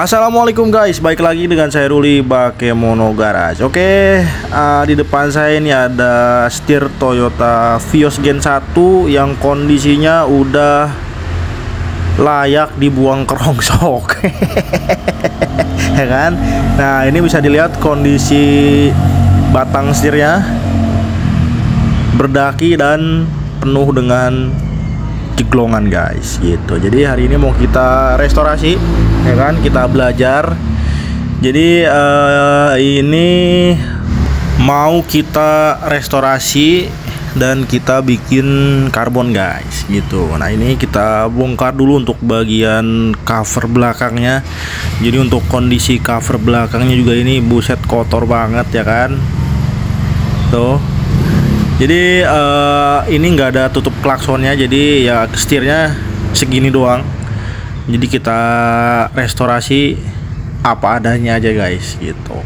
Assalamualaikum guys, baik lagi dengan saya Ruli Bakemono Garage. Oke, di depan saya ini ada setir Toyota Vios Gen 1 yang kondisinya udah layak dibuang ke rongsok. Ya kan? Nah, ini bisa dilihat kondisi batang setirnya berdaki dan penuh dengan jeglongan guys, gitu. Jadi hari ini mau kita restorasi, ya kan, kita belajar. Jadi ini mau kita restorasi dan kita bikin karbon guys, gitu. Nah, ini kita bongkar dulu untuk bagian cover belakangnya. Jadi untuk kondisi cover belakangnya juga ini buset kotor banget, ya kan. Tuh. Jadi ini nggak ada tutup klaksonnya, jadi ya setirnya segini doang. Jadi kita restorasi apa adanya aja guys, gitu.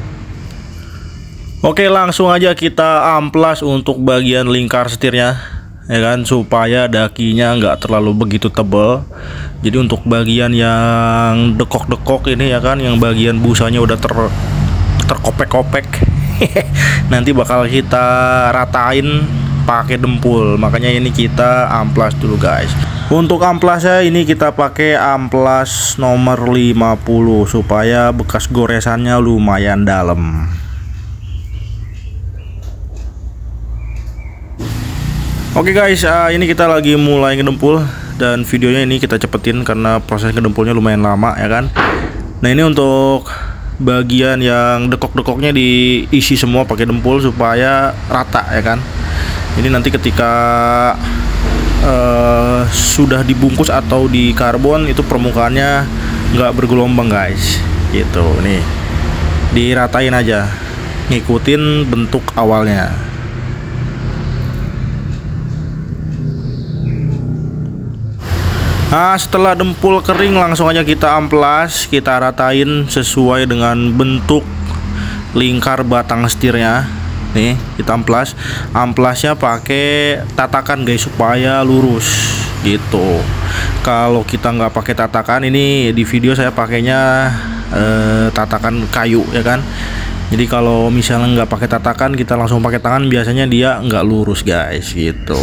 Oke, langsung aja kita amplas untuk bagian lingkar setirnya, ya kan, supaya dakinya nggak terlalu begitu tebal. Jadi untuk bagian yang dekok-dekok ini, ya kan, yang bagian busanya udah terkopek-kopek, nanti bakal kita ratain pakai dempul. Makanya ini kita amplas dulu guys. Untuk amplasnya ini kita pakai amplas nomor 50 supaya bekas goresannya lumayan dalam. Oke guys, ini kita lagi mulai ngedempul dan videonya ini kita cepetin karena proses ngedempulnya lumayan lama, ya kan. Nah, ini untuk bagian yang dekok-dekoknya diisi semua pakai dempul supaya rata, ya kan. Ini nanti ketika sudah dibungkus atau di karbon itu permukaannya nggak bergelombang guys, gitu. Nih diratain aja, ngikutin bentuk awalnya. Nah, setelah dempul kering langsung aja kita amplas, kita ratain sesuai dengan bentuk lingkar batang setirnya. Nih, kita amplas. Amplasnya pakai tatakan guys supaya lurus, gitu. Kalau kita nggak pakai tatakan, ini di video saya pakainya tatakan kayu, ya kan. Jadi kalau misalnya nggak pakai tatakan, kita langsung pakai tangan, biasanya dia nggak lurus guys, gitu.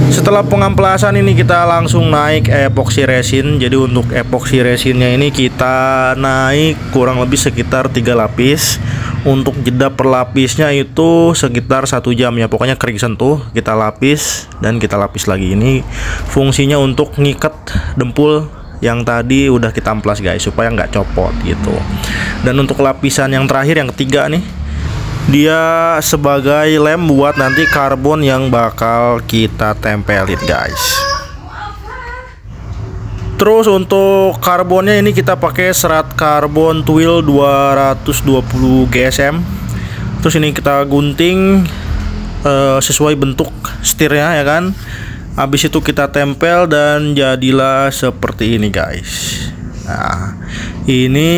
Setelah pengamplasan ini kita langsung naik epoxy resin. Jadi untuk epoxy resinnya ini kita naik kurang lebih sekitar 3 lapis. Untuk jeda per lapisnya itu sekitar 1 jam ya. Pokoknya kering sentuh kita lapis dan kita lapis lagi. Ini fungsinya untuk ngikat dempul yang tadi udah kita amplas guys, supaya nggak copot, gitu. Dan untuk lapisan yang terakhir, yang ketiga nih, dia sebagai lem buat nanti karbon yang bakal kita tempelin guys. Terus untuk karbonnya ini kita pakai serat karbon Twill 220 GSM. Terus ini kita gunting sesuai bentuk setirnya, ya kan. Habis itu kita tempel dan jadilah seperti ini guys. Nah, ini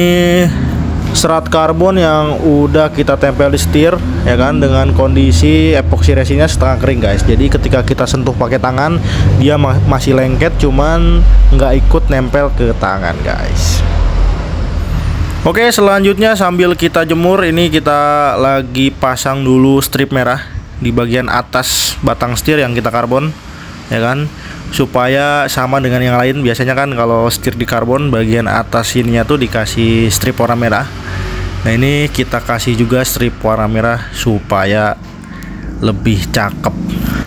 serat karbon yang udah kita tempel di setir, ya kan, dengan kondisi epoxy resinnya setengah kering guys. Jadi ketika kita sentuh pakai tangan, dia masih lengket, cuman nggak ikut nempel ke tangan guys. Oke, selanjutnya sambil kita jemur, ini kita lagi pasang dulu strip merah di bagian atas batang setir yang kita karbon, ya kan, supaya sama dengan yang lain. Biasanya kan kalau setir di karbon bagian atas sininya tuh dikasih strip warna merah. Nah, ini kita kasih juga strip warna merah supaya lebih cakep.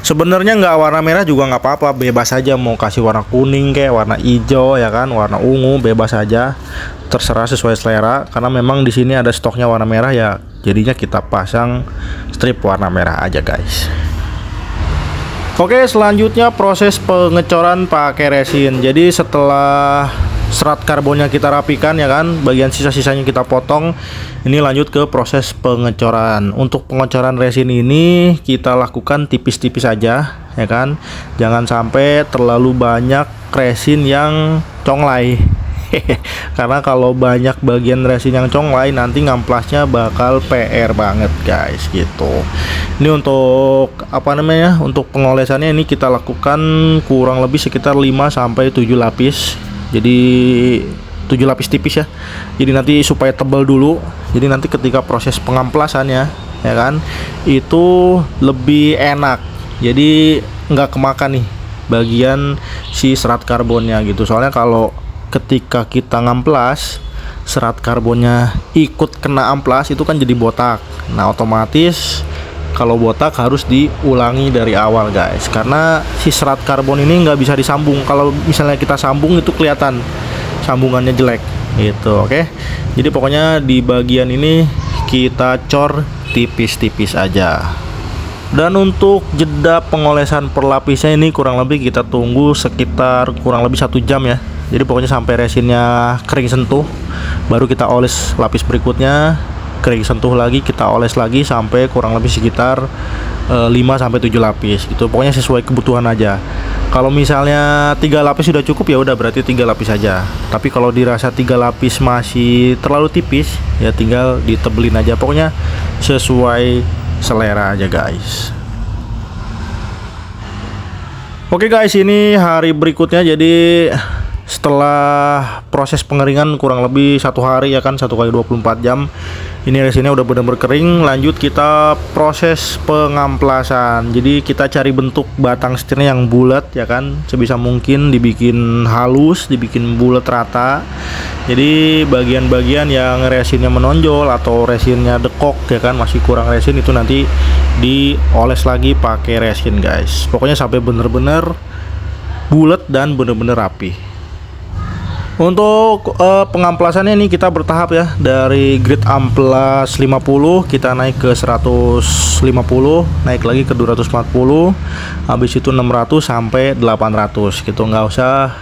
Sebenarnya nggak warna merah juga nggak apa-apa, bebas aja mau kasih warna kuning kayak warna hijau, ya kan, warna ungu, bebas aja, terserah sesuai selera. Karena memang di sini ada stoknya warna merah, ya jadinya kita pasang strip warna merah aja guys. Oke, selanjutnya proses pengecoran pakai resin. Jadi setelah serat karbonnya kita rapikan, ya kan, bagian sisa-sisanya kita potong, ini lanjut ke proses pengecoran. Untuk pengecoran resin ini kita lakukan tipis-tipis aja, ya kan. Jangan sampai terlalu banyak resin yang conglay. Karena kalau banyak bagian resin yang conglay nanti ngamplasnya bakal PR banget guys gitu. Ini untuk apa namanya, untuk pengolesannya ini kita lakukan kurang lebih sekitar 5 sampai 7 lapis. Jadi 7 lapis tipis ya. Jadi nanti supaya tebal dulu. Jadi nanti ketika proses pengamplasannya ya kan, itu lebih enak. Jadi nggak kemakan nih bagian si serat karbonnya gitu. Soalnya kalau ketika kita ngamplas serat karbonnya ikut kena amplas itu kan jadi botak. Nah otomatis kalau botak harus diulangi dari awal guys, karena si serat karbon ini nggak bisa disambung. Kalau misalnya kita sambung itu kelihatan sambungannya jelek gitu. Oke, jadi pokoknya di bagian ini kita cor tipis-tipis aja. Dan untuk jeda pengolesan per lapisnya ini kurang lebih kita tunggu sekitar kurang lebih 1 jam ya. Jadi pokoknya sampai resinnya kering sentuh, baru kita oles lapis berikutnya, kering sentuh lagi, kita oles lagi sampai kurang lebih sekitar 5 sampai 7 lapis gitu. Pokoknya sesuai kebutuhan aja. Kalau misalnya 3 lapis sudah cukup ya udah berarti 3 lapis aja. Tapi kalau dirasa 3 lapis masih terlalu tipis ya tinggal ditebelin aja. Pokoknya sesuai selera aja guys. Oke guys, ini hari berikutnya. Jadi setelah proses pengeringan kurang lebih 1 hari ya kan, 1 kali 24 jam, ini resinnya udah benar-benar kering. Lanjut kita proses pengamplasan. Jadi kita cari bentuk batang setirnya yang bulat ya kan, sebisa mungkin dibikin halus, dibikin bulat rata. Jadi bagian-bagian yang resinnya menonjol atau resinnya dekok ya kan, masih kurang resin, itu nanti dioles lagi pakai resin guys. Pokoknya sampai bener-bener bulat dan bener-bener rapi. Untuk pengamplasannya ini kita bertahap ya. Dari grid amplas 50 kita naik ke 150, naik lagi ke 240, habis itu 600 sampai 800 gitu. Nggak usah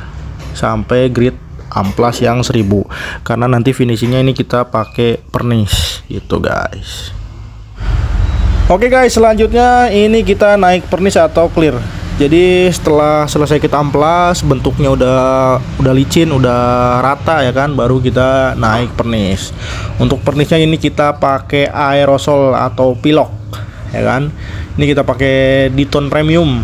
sampai grid amplas yang 1000, karena nanti finishingnya ini kita pakai pernis gitu guys. Oke guys, selanjutnya ini kita naik pernis atau clear. Jadi setelah selesai kita amplas, bentuknya udah licin, udah rata ya kan, baru kita naik pernis. Untuk pernisnya ini kita pakai aerosol atau pilok ya kan. Ini kita pakai Diton Premium.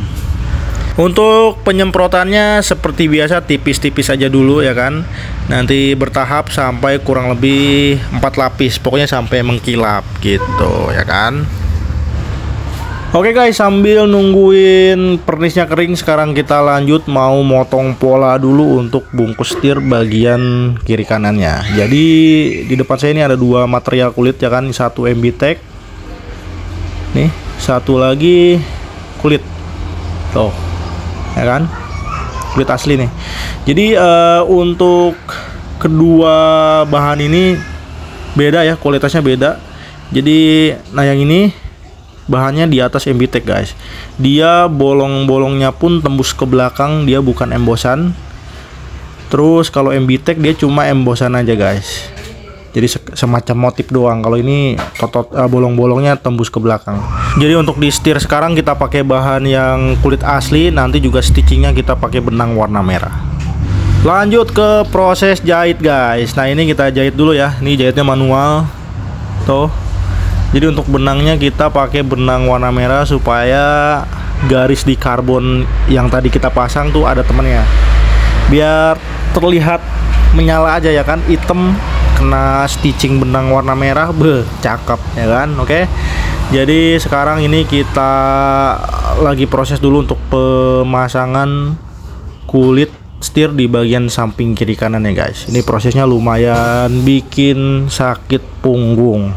Untuk penyemprotannya seperti biasa tipis-tipis aja dulu ya kan. Nanti bertahap sampai kurang lebih 4 lapis, pokoknya sampai mengkilap gitu ya kan. Oke guys, sambil nungguin pernisnya kering, sekarang kita lanjut mau motong pola dulu untuk bungkus setir bagian kiri kanannya. Jadi di depan saya ini ada 2 material kulit ya kan, satu MBTech, nih satu lagi kulit, tuh ya kan, kulit asli nih. Jadi untuk kedua bahan ini beda ya, kualitasnya beda. Jadi nah yang ini bahannya di atas MBTech guys, dia bolong-bolongnya pun tembus ke belakang, dia bukan embosan. Terus kalau MBTech dia cuma embosan aja guys, jadi semacam motif doang. Kalau ini bolong-bolongnya tembus ke belakang. Jadi untuk di setir sekarang kita pakai bahan yang kulit asli, nanti juga stitchingnya kita pakai benang warna merah. Lanjut ke proses jahit guys. Nah ini kita jahit dulu ya, ini jahitnya manual tuh. Jadi untuk benangnya kita pakai benang warna merah supaya garis di karbon yang tadi kita pasang tuh ada temennya, biar terlihat menyala aja ya kan, hitam kena stitching benang warna merah, cakep ya kan. Oke, jadi sekarang ini kita lagi proses dulu untuk pemasangan kulit setir di bagian samping kiri kanan ya guys. Ini prosesnya lumayan bikin sakit punggung.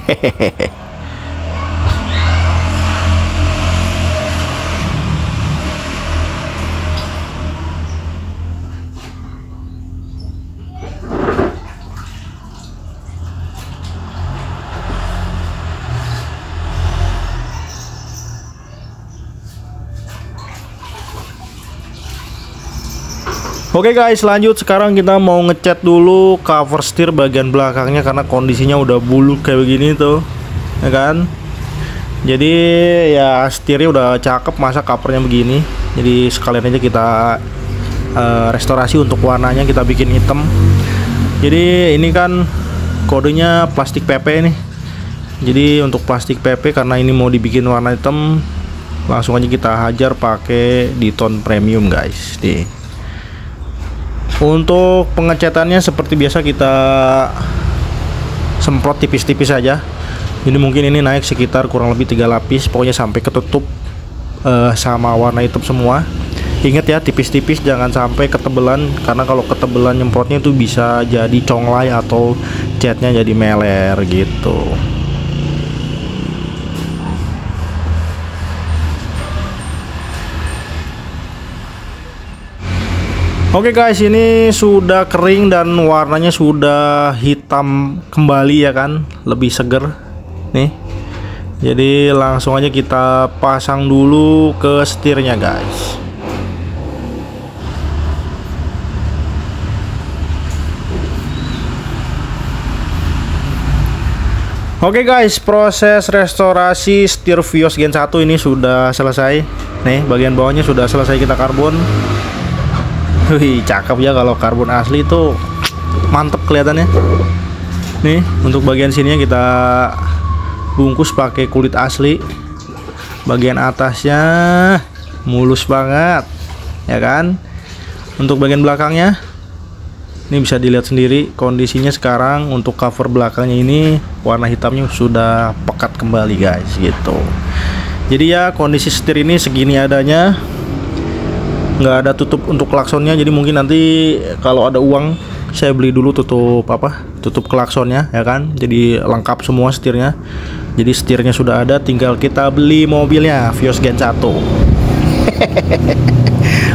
Hehehe. Oke guys, lanjut sekarang kita mau ngecat dulu cover setir bagian belakangnya, karena kondisinya udah buluk kayak begini tuh ya kan. Jadi ya setirnya udah cakep, masa covernya begini. Jadi sekalian aja kita restorasi untuk warnanya, kita bikin hitam. Jadi ini kan kodenya plastik PP nih. Jadi untuk plastik PP, karena ini mau dibikin warna hitam, langsung aja kita hajar pakai di tone premium guys. Nih. Untuk pengecatannya seperti biasa, kita semprot tipis-tipis aja. Ini mungkin ini naik sekitar kurang lebih 3 lapis, pokoknya sampai ketutup sama warna hitam semua. Ingat ya, tipis-tipis, jangan sampai ketebelan, karena kalau ketebelan nyemprotnya itu bisa jadi conglay atau catnya jadi meler gitu. Oke guys, ini sudah kering dan warnanya sudah hitam kembali ya kan, lebih seger nih. Jadi langsung aja kita pasang dulu ke setirnya guys. Oke guys, proses restorasi setir Vios Gen 1 ini sudah selesai. Nih, bagian bawahnya sudah selesai kita karbon. Wih, cakep ya, kalau karbon asli itu mantep kelihatannya. Nih, untuk bagian sininya kita bungkus pakai kulit asli. Bagian atasnya mulus banget, ya kan? Untuk bagian belakangnya, ini bisa dilihat sendiri kondisinya sekarang. Untuk cover belakangnya ini warna hitamnya sudah pekat kembali guys, gitu. Jadi ya, kondisi setir ini segini adanya. Nggak ada tutup untuk klaksonnya, jadi mungkin nanti kalau ada uang saya beli dulu tutup klaksonnya ya kan. Jadi lengkap semua setirnya. Jadi setirnya sudah ada, tinggal kita beli mobilnya Vios Gen 1.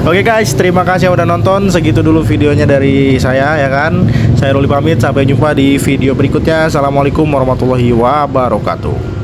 Oke guys, terima kasih yang udah nonton. Segitu dulu videonya dari saya ya kan. Saya Ruli pamit, sampai jumpa di video berikutnya. Assalamualaikum warahmatullahi wabarakatuh.